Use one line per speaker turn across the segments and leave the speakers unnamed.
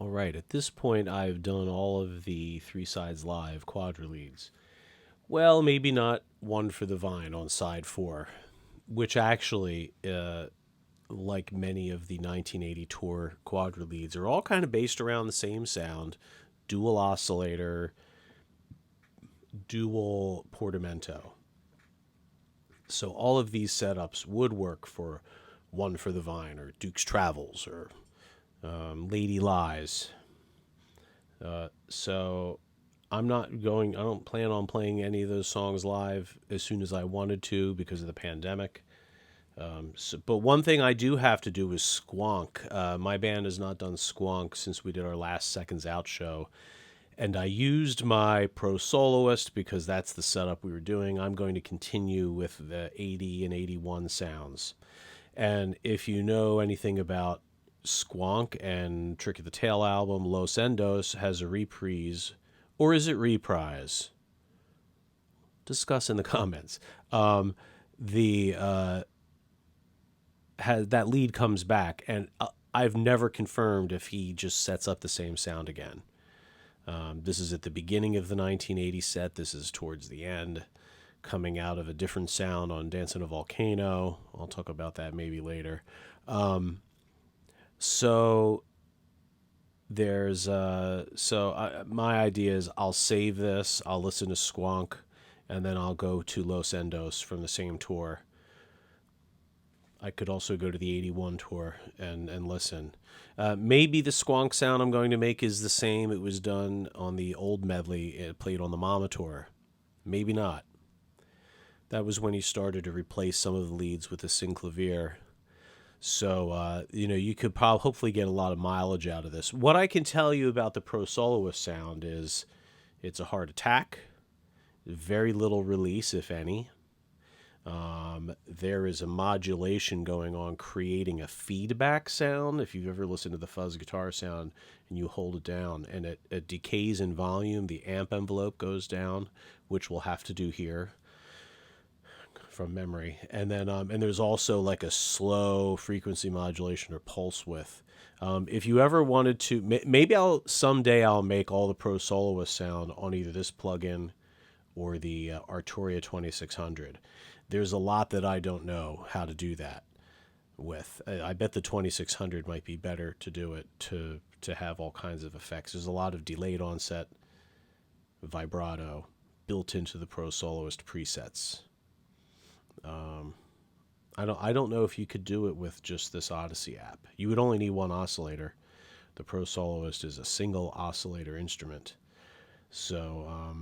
All right, at this point, I've done all of the Three Sides Live Quadra leads. Well, maybe not One for the Vine on side 4, which actually, like many of the 1980 tour Quadra leads, are all kind of based around the same sound: dual oscillator, dual portamento. So all of these setups would work for One for the Vine or Duke's Travels or Lady Lies. So I don't plan on playing any of those songs live as soon as I wanted to because of the pandemic. But one thing I do have to do is Squonk. My band has not done Squonk since we did our last Seconds Out show. And I used my Pro Soloist because that's the setup we were doing. I'm going to continue with the 80 and 81 sounds. And if you know anything about Squonk and Trick of the Tail album, Los Endos has a reprise, or is it reprise? Discuss in the comments. That lead comes back, and I've never confirmed if he just sets up the same sound again. This is at the beginning of the 1980 set. This is towards the end, coming out of a different sound on Dancing a Volcano. I'll talk about that maybe later. So there's my idea is I'll save this, I'll listen to Squonk, and then I'll go to Los Endos from the same tour. I could also go to the 81 tour and listen. Maybe the Squonk sound I'm going to make is the same. It was done on the old medley. It played on the Mama tour. Maybe not. That was when he started to replace some of the leads with the synclavier. So, you could hopefully get a lot of mileage out of this. What I can tell you about the Pro Soloist sound is it's a hard attack, very little release, if any. There is a modulation going on, creating a feedback sound. If you've ever listened to the fuzz guitar sound and you hold it down and it decays in volume, the amp envelope goes down, which we'll have to do here from memory. And then and there's also like a slow frequency modulation or pulse width. If you ever wanted to, maybe someday I'll make all the Pro Soloist sound on either this plugin or the Arturia 2600. There's a lot that I don't know how to do that with. I bet the 2600 might be better to do it to have all kinds of effects. There's a lot of delayed onset, vibrato built into the Pro Soloist presets. I don't know if you could do it with just this Odyssey app. You would only need one oscillator. The Pro Soloist is a single oscillator instrument. So,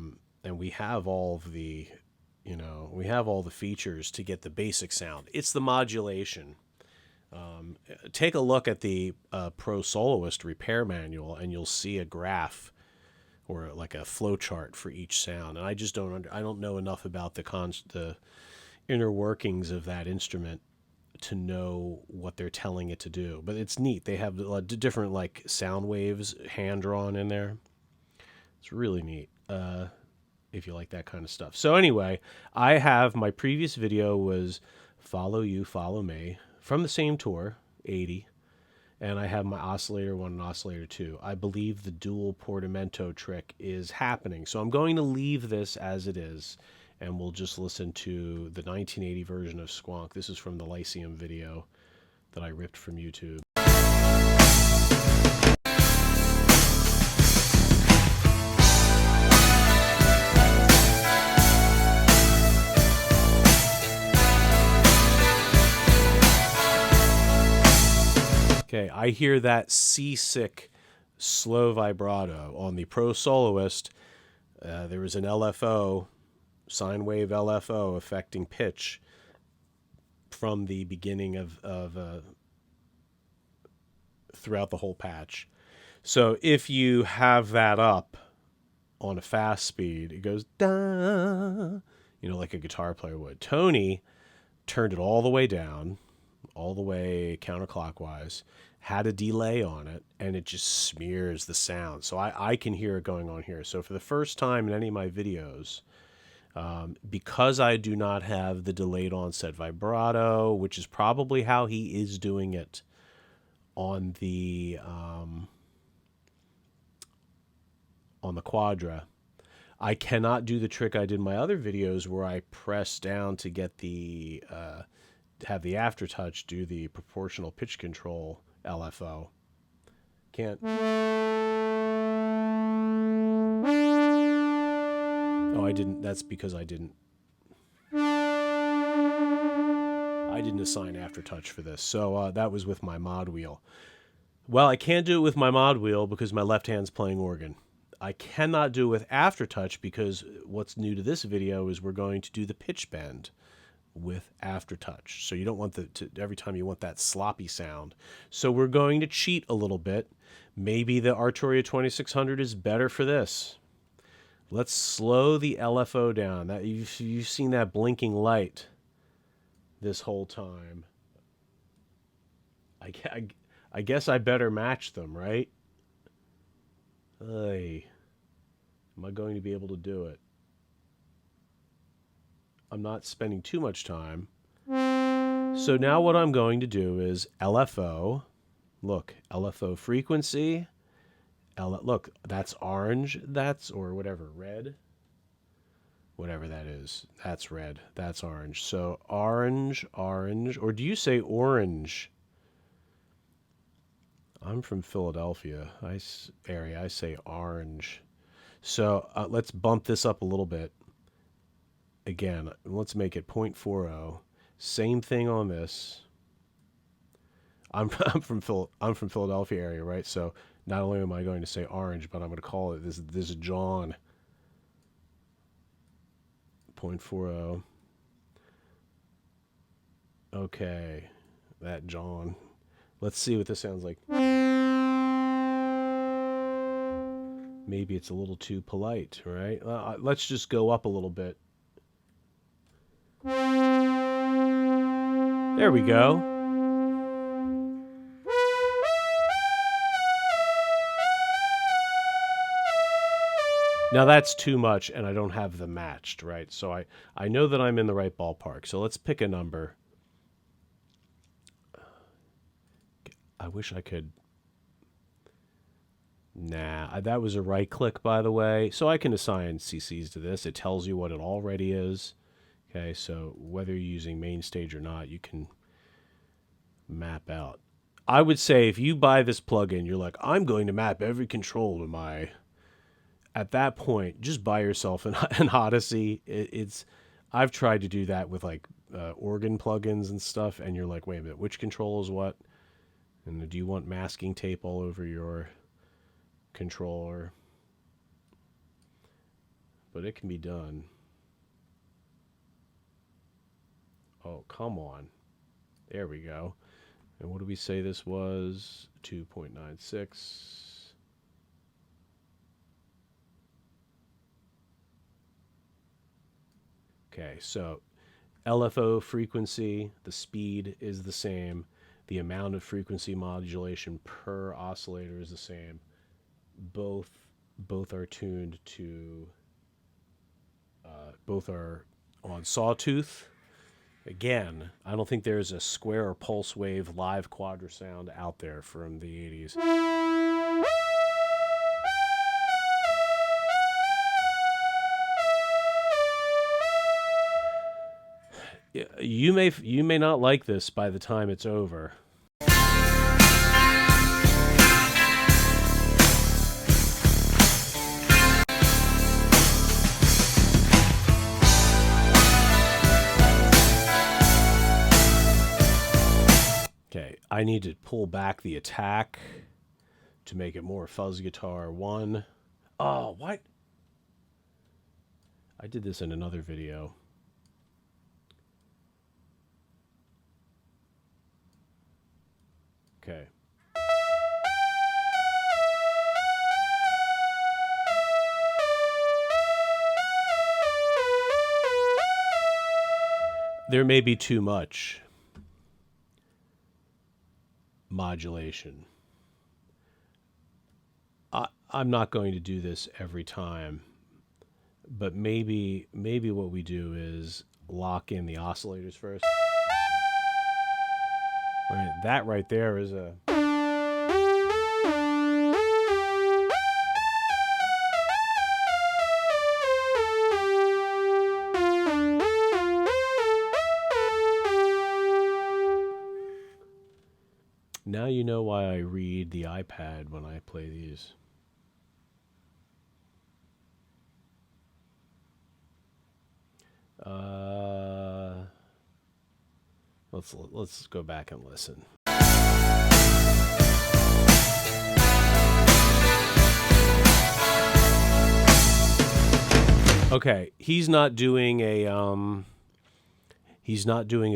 and we have all of the features to get the basic sound. It's the modulation. Take a look at the Pro Soloist repair manual, and you'll see a graph or like a flow chart for each sound. And I just I don't know enough about the inner workings of that instrument to know what they're telling it to do. But it's neat. They have different like sound waves hand drawn in there. It's really neat. If you like that kind of stuff. So anyway, I have my previous video was Follow You, Follow Me from the same tour, 80. And I have my oscillator 1 and oscillator 2. I believe the dual portamento trick is happening. So I'm going to leave this as it is, and we'll just listen to the 1980 version of Squonk. This is from the Lyceum video that I ripped from YouTube. Okay, I hear that seasick slow vibrato on the Pro Soloist. There was an LFO, sine wave LFO, affecting pitch from the beginning of throughout the whole patch. So if you have that up on a fast speed, it goes da, like a guitar player would. Tony turned it all the way down, all the way counterclockwise, had a delay on it, and it just smears the sound. So I can hear it going on here. So for the first time in any of my videos, because I do not have the delayed onset vibrato, which is probably how he is doing it on the on the Quadra. I cannot do the trick I did in my other videos where I press down to get the have the aftertouch do the proportional pitch control LFO. Can't. Oh, I didn't. That's because I didn't assign aftertouch for this. So that was with my mod wheel. Well, I can't do it with my mod wheel because my left hand's playing organ. I cannot do it with aftertouch because what's new to this video is we're going to do the pitch bend with aftertouch. So you don't want every time you want that sloppy sound. So we're going to cheat a little bit. Maybe the Arturia 2600 is better for this. Let's slow the LFO down. That you've seen that blinking light this whole time. I guess I better match them, right? Hey, am I going to be able to do it? I'm not spending too much time. So now what I'm going to do is LFO. Look, LFO frequency. Look, that's orange. That's, or whatever, red. Whatever that is. That's red. That's orange. So orange, orange. Or do you say orange? I'm from Philadelphia area. I say orange. So let's bump this up a little bit. Again, let's make it 0.40. Same thing on this. I'm from Philadelphia area, right? So not only am I going to say orange, but I'm going to call it this John. 0.40. Okay, that John. Let's see what this sounds like. Maybe it's a little too polite, right? Let's just go up a little bit. There we go. Now that's too much, and I don't have them matched, right? So I know that I'm in the right ballpark. So let's pick a number. I wish I could. Nah, that was a right click, by the way. So I can assign CCs to this. It tells you what it already is. Okay, so whether you're using main stage or not, you can map out. I would say if you buy this plugin, you're like, I'm going to map every control to my... At that point, just buy yourself an Odyssey. I've tried to do that with like organ plugins and stuff, and you're like, wait a minute, which control is what? And do you want masking tape all over your controller? But it can be done. Oh, come on. There we go. And what do we say this was? 2.96. Okay, so LFO frequency, the speed is the same. The amount of frequency modulation per oscillator is the same. Both are tuned to, both are on sawtooth. Again, I don't think there's a square or pulse wave live Quadra sound out there from the 80s. You may not like this by the time it's over. Okay, I need to pull back the attack to make it more fuzz guitar 1. Oh, what? I did this in another video. Okay. There may be too much modulation. I'm not going to do this every time, but maybe what we do is lock in the oscillators first. Right, that right there is a... Now you know why I read the iPad when I play these. Let's go back and listen. Okay, he's not doing a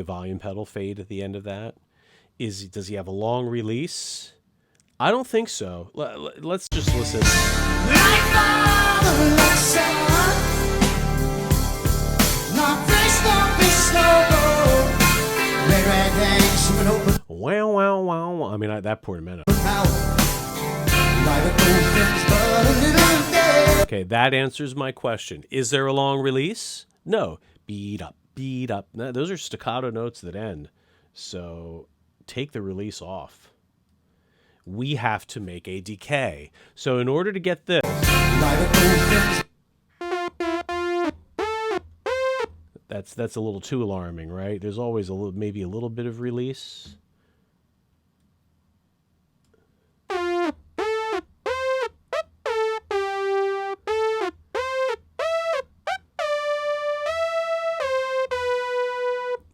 volume pedal fade at the end of that. Does he have a long release? I don't think so. Let's just listen. Wow, wow, wow. I mean, that poor minute. Okay, that answers my question. Is there a long release? No. Beat up, beat up. No, those are staccato notes that end. So take the release off. We have to make a decay. So in order to get this, that's a little too alarming, right? There's always maybe a little bit of release.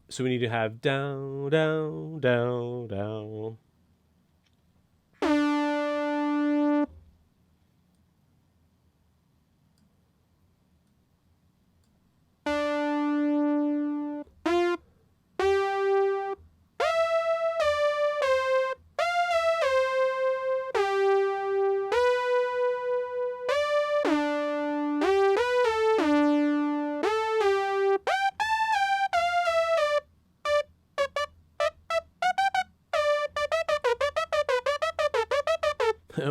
So we need to have down, down, down, down.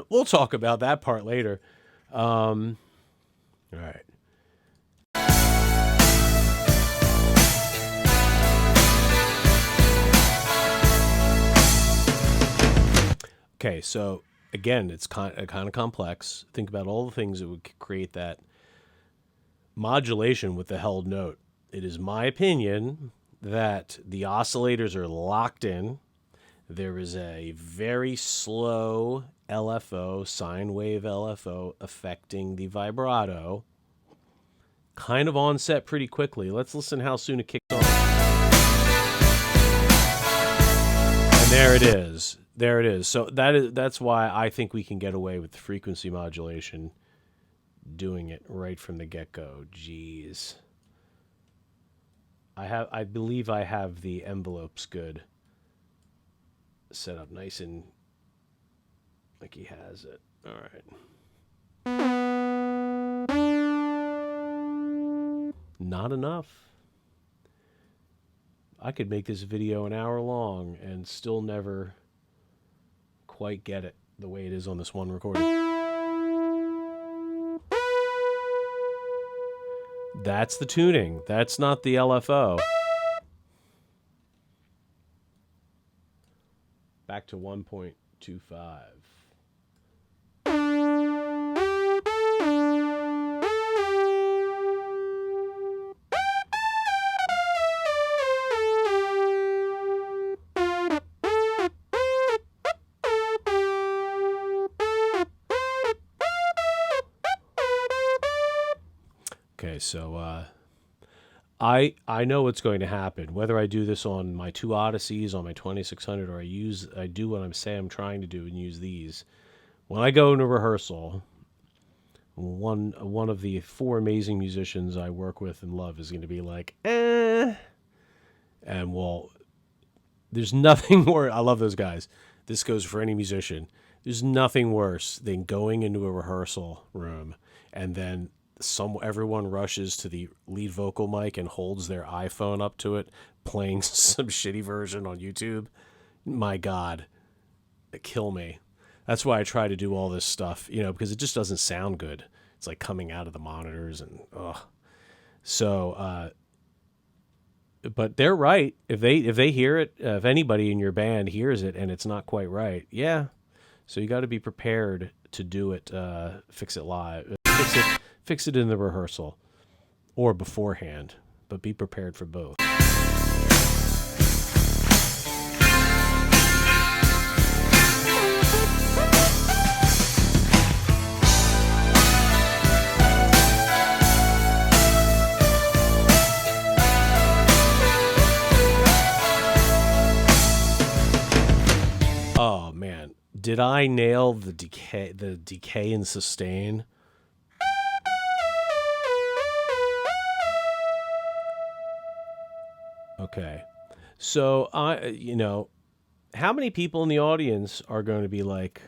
We'll talk about that part later. All right. Okay, so again, it's kind of complex. Think about all the things that would create that modulation with the held note. It is my opinion that the oscillators are locked in. There is a very slow LFO, sine wave LFO, affecting the vibrato. Kind of onset pretty quickly. Let's listen how soon it kicks on. And there it is. There it is. So that's why I think we can get away with the frequency modulation, doing it right from the get-go. Jeez. I believe I have the envelopes good. Set up nice and like he has it. All right. Not enough. I could make this video an hour long and still never quite get it the way it is on this one recording. That's the tuning. That's not the LFO. Back to 1.25. Okay, so I know what's going to happen. Whether I do this on my two Odysseys, on my 2600, or I do what I'm trying to do and use these. When I go into rehearsal, one of the four amazing musicians I work with and love is going to be like, and well, there's nothing more. I love those guys. This goes for any musician. There's nothing worse than going into a rehearsal room and then everyone rushes to the lead vocal mic and holds their iPhone up to it, playing some shitty version on YouTube. My God, kill me. That's why I try to do all this stuff, because it just doesn't sound good. It's like coming out of the monitors and ugh. So, but they're right. If they hear it, if anybody in your band hears it and it's not quite right, yeah. So you got to be prepared to do it. Fix it live. Fix it in the rehearsal or beforehand, but be prepared for both. Did I nail the decay and sustain? Okay. So, how many people in the audience are going to be like,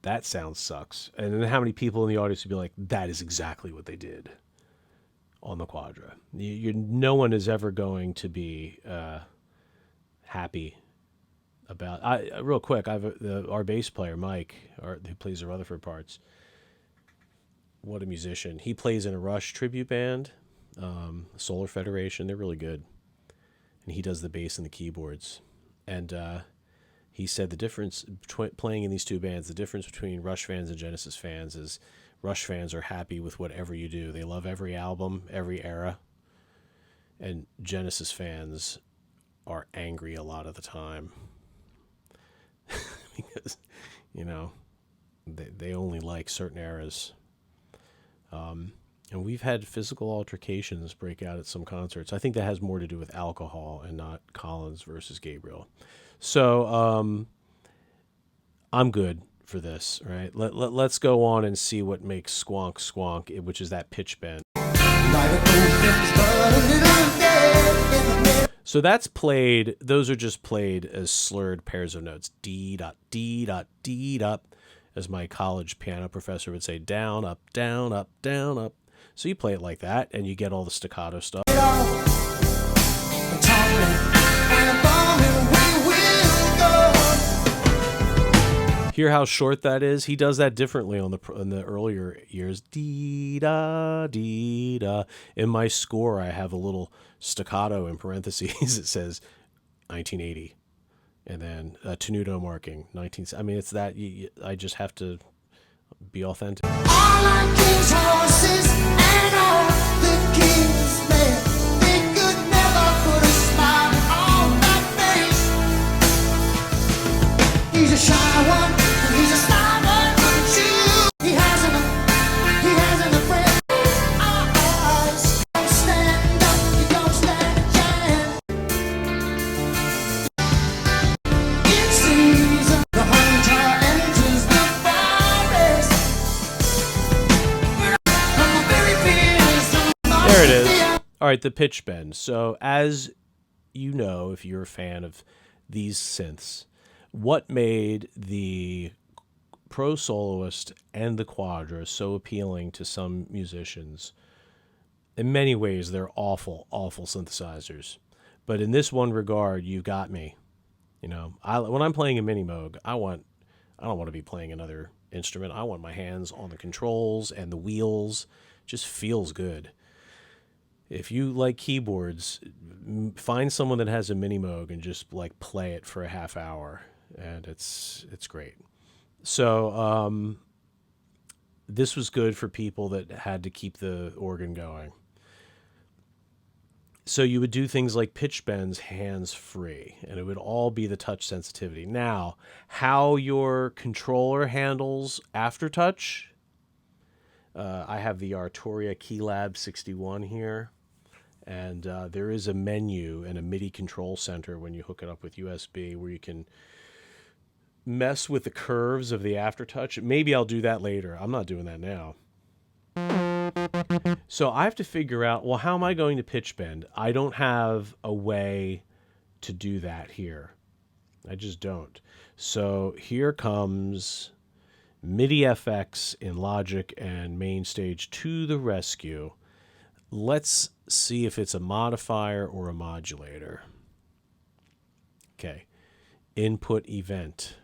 that sound sucks? And then how many people in the audience would be like, that is exactly what they did on the Quadra? No one is ever going to be happy about. Real quick, our bass player Mike, who plays the Rutherford parts. What a musician! He plays in a Rush tribute band, Solar Federation. They're really good, and he does the bass and the keyboards. And he said the difference between playing in these two bands, the difference between Rush fans and Genesis fans is Rush fans are happy with whatever you do. They love every album, every era. And Genesis fans are angry a lot of the time. Because, they only like certain eras. And we've had physical altercations break out at some concerts. I think that has more to do with alcohol and not Collins versus Gabriel. So I'm good for this, right? Let's go on and see what makes Squonk Squonk, which is that pitch bend. So that's played, those are just played as slurred pairs of notes. D dot, D dot, D dot. As my college piano professor would say, down, up, down, up, down, up. So you play it like that, and you get all the staccato stuff. Hear how short that is? He does that differently in the earlier years. Dee da, dee da. In my score, I have a little staccato in parentheses. It says 1980. And then tenuto marking 19. I mean, it's that I just have to be authentic. All our king's horses and all the king's men, they could never put a smile on my face. He's a shy one, and he's a sly one, but he hasn't a friend. Eyes don't stand up, you don't stand a chance. There it is. All right, the pitch bend. So as you know, if you're a fan of these synths, what made the Pro Soloist and the Quadra so appealing to some musicians? In many ways, they're awful, awful synthesizers. But in this one regard, you got me. When I'm playing a Mini Moog, I don't want to be playing another instrument. I want my hands on the controls and the wheels. It just feels good. If you like keyboards, find someone that has a Mini Moog and just play it for a half hour, and it's great. So this was good for people that had to keep the organ going. So you would do things like pitch bends hands-free, and it would all be the touch sensitivity. Now, how your controller handles aftertouch, I have the Arturia Keylab 61 here, and there is a menu and a MIDI control center when you hook it up with USB where you can mess with the curves of the aftertouch. Maybe I'll do that later. I'm not doing that now. So I have to figure out, well, how am I going to pitch bend? I don't have a way to do that here. I just don't. So here comes MIDI FX in Logic and MainStage to the rescue. Let's see if it's a modifier or a modulator. Okay. Input event.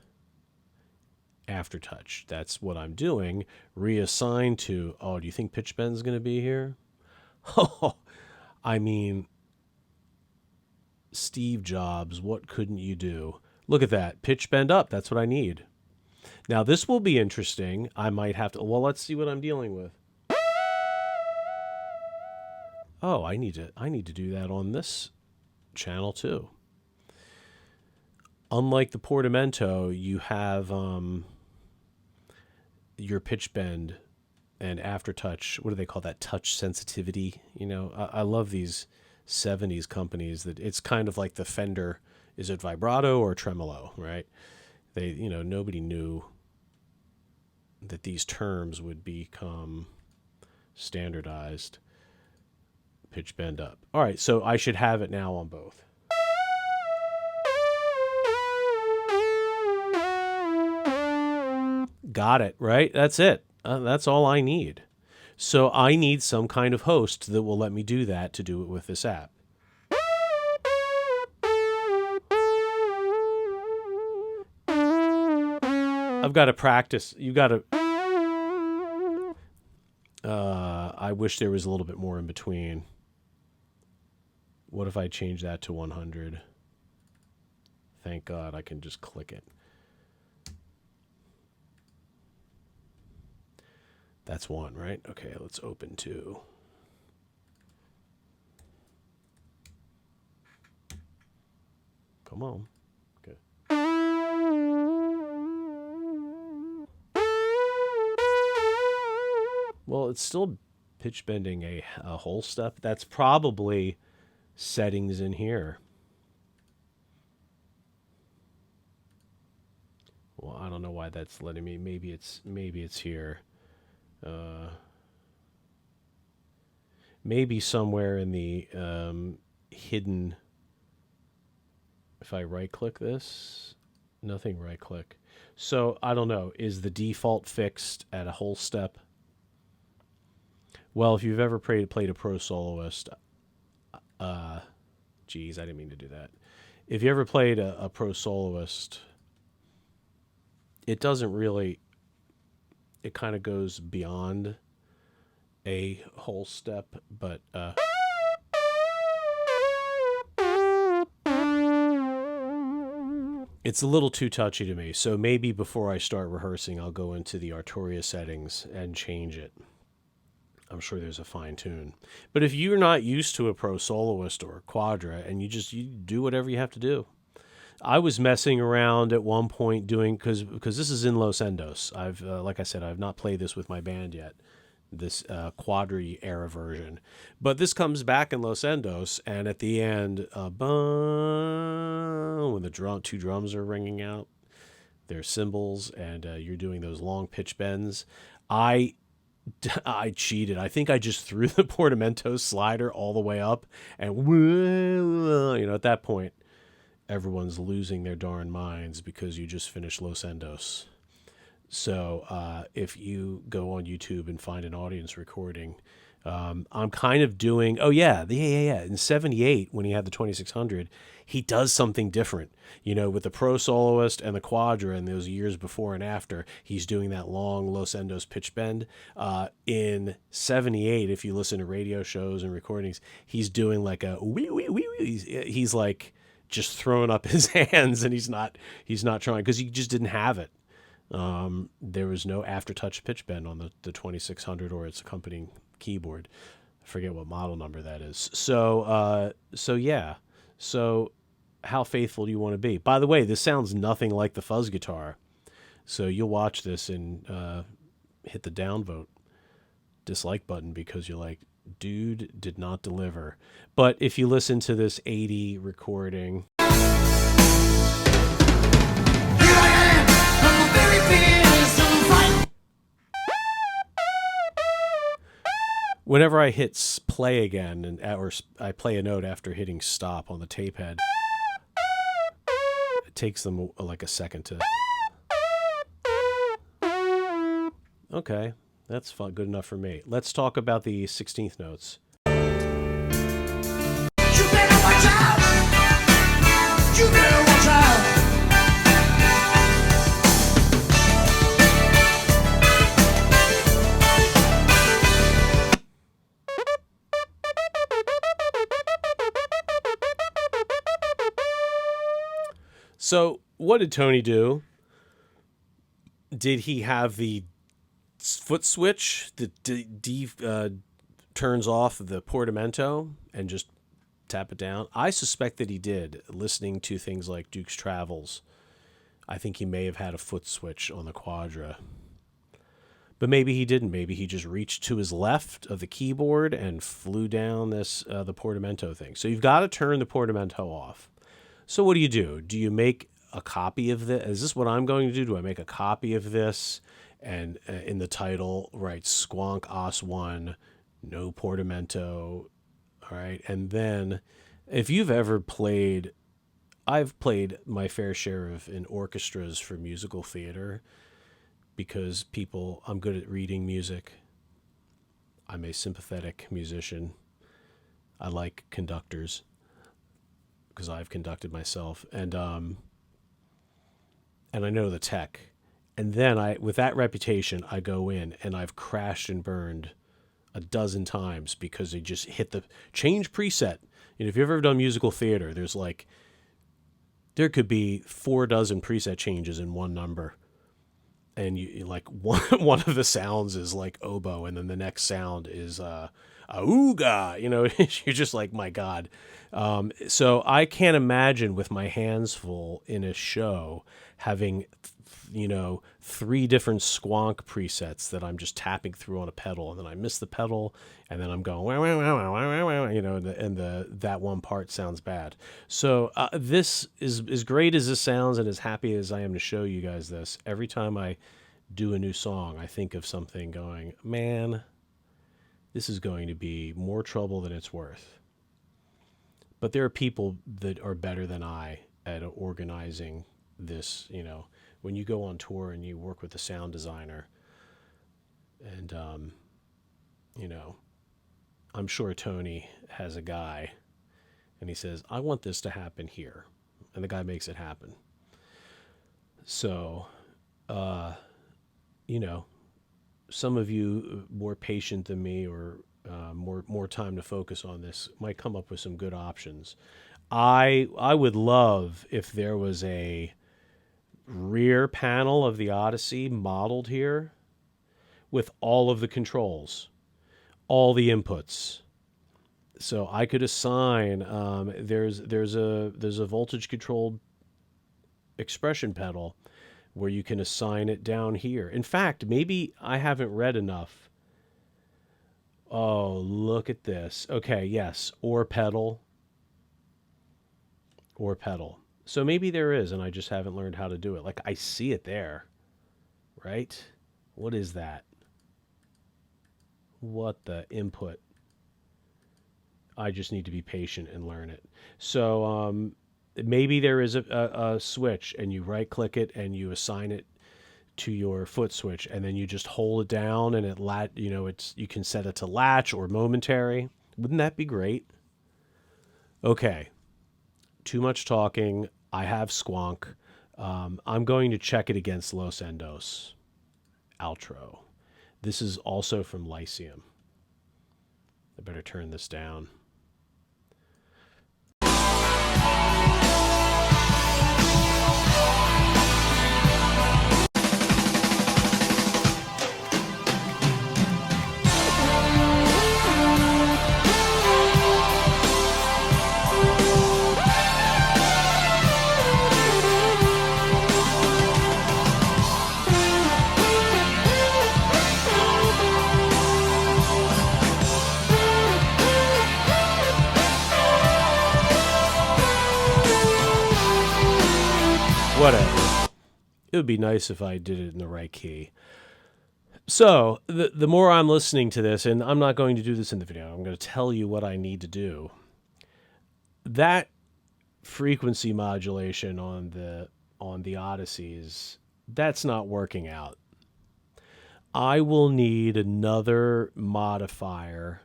Aftertouch. That's what I'm doing. Reassign to, do you think pitch bend's going to be here? Oh, I mean, Steve Jobs, what couldn't you do? Look at that. Pitch bend up. That's what I need. Now, this will be interesting. I might have to, let's see what I'm dealing with. Oh, I need to do that on this channel too. Unlike the Portamento, you have your pitch bend and aftertouch. What do they call that? Touch sensitivity. I love these 70s companies that it's kind of like the Fender. Is it vibrato or tremolo, right? nobody knew that these terms would become standardized. Pitch bend up. All right, so I should have it now on both. Got it, right? That's it. That's all I need. So I need some kind of host that will let me do that to do it with this app. I've got to practice. You've got to... I wish there was a little bit more in between. What if I change that to 100? Thank God I can just click it. That's one, right? Okay, let's open two. Come on. Okay. Well, it's still pitch bending a whole step. That's probably settings in here. Well, I don't know why that's letting me. Maybe it's here. Maybe somewhere in the hidden. If I right click this, nothing right click. So I don't know. Is the default fixed at a whole step? Well, if you've ever played a pro soloist, geez, I didn't mean to do that. If you ever played a pro soloist, it doesn't really. It kind of goes beyond a whole step, but it's a little too touchy to me. So maybe before I start rehearsing, I'll go into the Arturia settings and change it. I'm sure there's a fine tune. But if you're not used to a pro soloist or a quadra, and you do whatever you have to do. I was messing around at one point doing, because this is in Los Endos. I've like I said, I've not played this with my band yet, this Quadra era version. But this comes back in Los Endos, and at the end, when the two drums are ringing out, there's cymbals, and you're doing those long pitch bends. I cheated. I think I just threw the portamento slider all the way up, and at that point, everyone's losing their darn minds because you just finished Los Endos. So if you go on YouTube and find an audience recording, I'm kind of doing, in 78, when he had the 2600, he does something different. With the pro soloist and the quadra and those years before and after, he's doing that long Los Endos pitch bend. In 78, if you listen to radio shows and recordings, he's doing like a wee, wee, wee, wee. He's like just throwing up his hands, and he's not trying, because he just didn't have it. There was no aftertouch pitch bend on the 2600 or its accompanying keyboard. I forget what model number that is. So yeah. So how faithful do you want to be? By the way, this sounds nothing like the fuzz guitar. So you'll watch this and hit the downvote dislike button because you're like, dude did not deliver. But if you listen to this 80 recording, whenever I hit play again, or I play a note after hitting stop on the tape head, it takes them like a second to... Okay, that's fun, good enough for me. Let's talk about the 16th notes.
You better watch out! You better watch out!
So, what did Tony do? Did he have the foot switch that turns off the portamento and just tap it down? I suspect that he did, listening to things like Duke's Travels. I think he may have had a foot switch on the Quadra. But maybe he didn't. Maybe he just reached to his left of the keyboard and flew down the portamento thing. So you've got to turn the portamento off. So what do? Do you make a copy of this? Is this what I'm going to do? Do I make a copy of this and in the title write Squonk Os 1, no portamento, all right? And then if you've ever played, I've played my fair share of in orchestras for musical theater because I'm good at reading music. I'm a sympathetic musician. I like conductors because I've conducted myself, and I know the tech. And then with that reputation, I go in and I've crashed and burned a dozen times because they just hit the change preset. If you've ever done musical theater, there could be 4 dozen preset changes in one number. And you like one of the sounds is like oboe, and then the next sound is auga. You're just like, my God. So I can't imagine with my hands full in a show having 3 different Squonk presets that I'm just tapping through on a pedal, and then I miss the pedal, and then I'm going wow, wow, wow, wow, wow, and that one part sounds bad. So this is as great as this sounds, and as happy as I am to show you guys this. Every time I do a new song, I think of something going, man, this is going to be more trouble than it's worth. But there are people that are better than I at organizing this. When you go on tour and you work with a sound designer, and I'm sure Tony has a guy, and he says, I want this to happen here, and the guy makes it happen. So some of you more patient than me, or more time to focus on this, might come up with some good options. I would love if there was a rear panel of the Odyssey modeled here with all of the controls, all the inputs. So I could assign there's a voltage controlled expression pedal where you can assign it down here. In fact, maybe I haven't read enough. Oh, look at this. Okay, yes, or pedal. So maybe there is, and I just haven't learned how to do it. Like, I see it there, right? What is that? What the input? I just need to be patient and learn it. So maybe there is a switch, and you right-click it, and you assign it to your foot switch, and then you just hold it down, and you can set it to latch or momentary. Wouldn't that be great? Okay. Too much talking. I have Squonk. I'm going to check it against Los Endos. Outro. This is also from Lyceum. I better turn this down. Whatever. It would be nice if I did it in the right key. So the more I'm listening to this, and I'm not going to do this in the video, I'm going to tell you what I need to do. That frequency modulation on the Odysseys, that's not working out. I will need another modifier,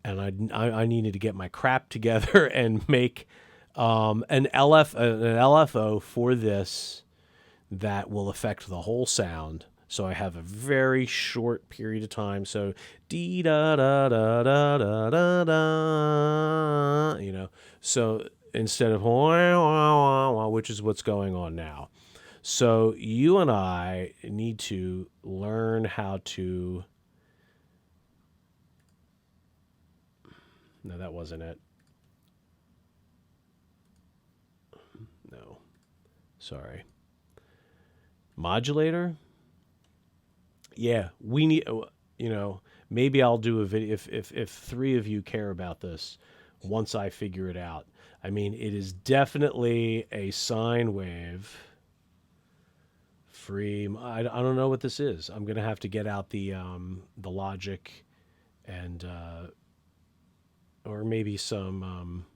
and I needed to get my crap together and make an LFO for this that will affect the whole sound. So I have a very short period of time. So dee da da da da da da da. So instead of which is what's going on now. So you and I need to learn how to. No, that wasn't it. No, sorry. Modulator. Yeah, we need. Maybe I'll do a video if 3 of you care about this. once I figure it out. I mean, it is definitely a sine wave. Free. I don't know what this is. I'm gonna have to get out the Logic, and or maybe some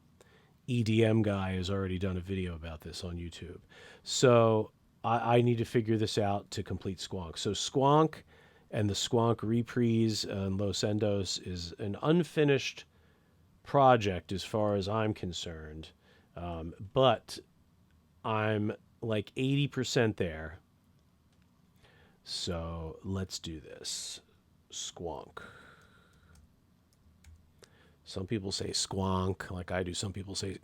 EDM guy has already done a video about this on YouTube. So I need to figure this out to complete Squonk. So Squonk and the Squonk reprise and Los Endos is an unfinished project as far as I'm concerned, but I'm like 80% there. So let's do this. Squonk. Some people say squonk like I do. Some people say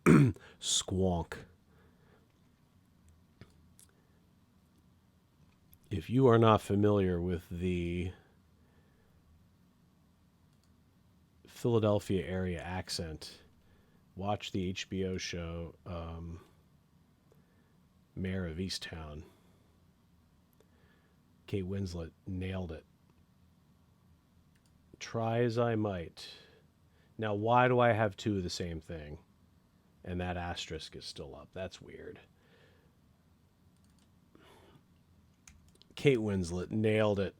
squonk. If you are not familiar with the Philadelphia area accent, watch the HBO show Mayor of Easttown. Kate Winslet nailed it. Try as I might. Now, why do I have two of the same thing? And that asterisk is still up. That's weird. Kate Winslet nailed it.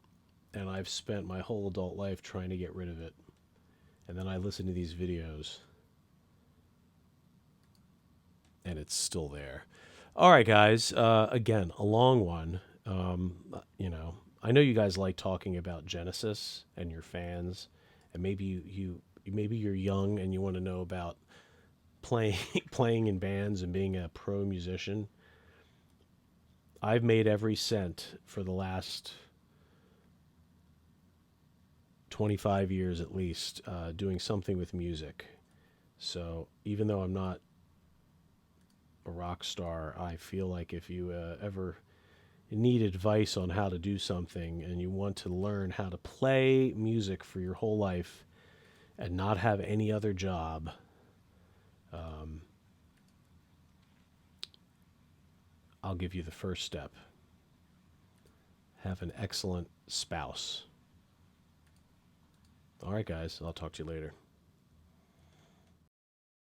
And I've spent my whole adult life trying to get rid of it. And then I listen to these videos. And it's still there. All right, guys. Again, a long one. I know you guys like talking about Genesis and your fans, and maybe maybe you're young and you want to know about playing in bands and being a pro musician. I've made every cent for the last 25 years at least doing something with music. So even though I'm not a rock star, I feel like if you ever need advice on how to do something and you want to learn how to play music for your whole life and not have any other job, I'll give you the first step. Have an excellent spouse. All right, guys, I'll talk to you later.